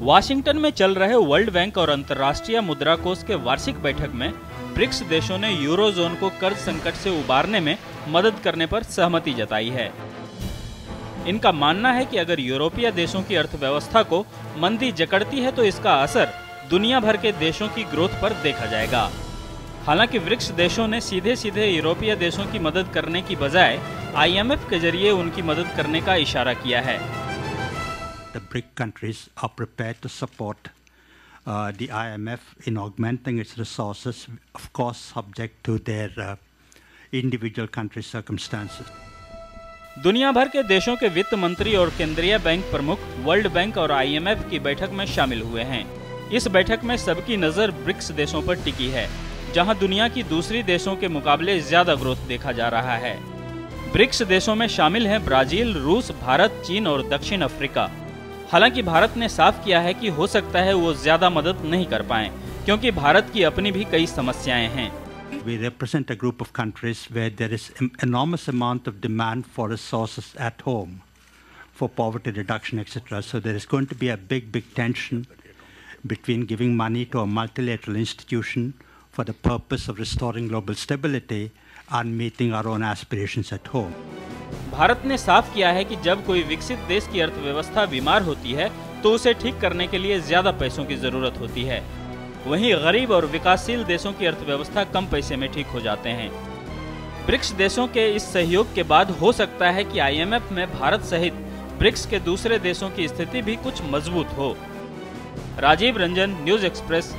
Washington में चल रहे वर्ल्ड बैंक और अंतर्राष्ट्रीय मुद्रा कोष के वार्षिक बैठक में ब्रिक्स देशों ने यूरोजोन को कर्ज संकट से उबारने में मदद करने पर सहमति जताई है। इनका मानना है कि अगर यूरोपीय देशों की अर्थव्यवस्था को मंदी जकड़ती है तो इसका असर दुनिया भर के देशों की ग्रोथ पर देखा जाएगा। हालांकि ब्रिक्स देशों ने सीधे सीधे यूरोपीय देशों की मदद करने की बजाय IMF के जरिए उनकी मदद करने का इशारा किया है। The BRIC countries are prepared to support the IMF in augmenting its resources, of course subject to their individual country circumstances. दुनिया भर के देशों के वित्त मंत्री और केंद्रीय बैंक प्रमुख वर्ल्ड बैंक और IMF की बैठक में शामिल हुए हैं। इस बैठक में सबकी नजर ब्रिक्स देशों पर टिकी है, जहां दुनिया की दूसरी देशों के मुकाबले ज्यादा ग्रोथ देखा जा रहा है। ब्रिक्स देशों में शामिल हैं ब्राजील, रूस, भारत, चीन और दक्षिण अफ्रीका। हालांकि भारत ने साफ किया है कि हो सकता है वो ज्यादा मदद नहीं कर पाएं, क्योंकि भारत की अपनी भी कई समस्याएं हैं। We represent a group of countries where there is enormous amount of demand for resources at home, for poverty reduction, etc. So there is going to be a big tension between giving money to a multilateral institution for the purpose of restoring global stability and meeting our own aspirations at home. Bharat ने साफ किया है कि जब कोई विकसित देश की अर्थव्यवस्था बीमार होती है तो उसे ठीक करने के लिए ज्यादा पैसों की जरूरत होती है। वहीं गरीब और विकासशील देशों की अर्थव्यवस्था कम पैसे में ठीक हो जाते हैं। ब्रिक्स देशों के इस सहयोग के बाद हो सकता है कि IMF में भारत सहित ब्रिक्स के दूसरे देशों की स्थिति भी कुछ मजबूत हो। Rajiv Ranjan, news express,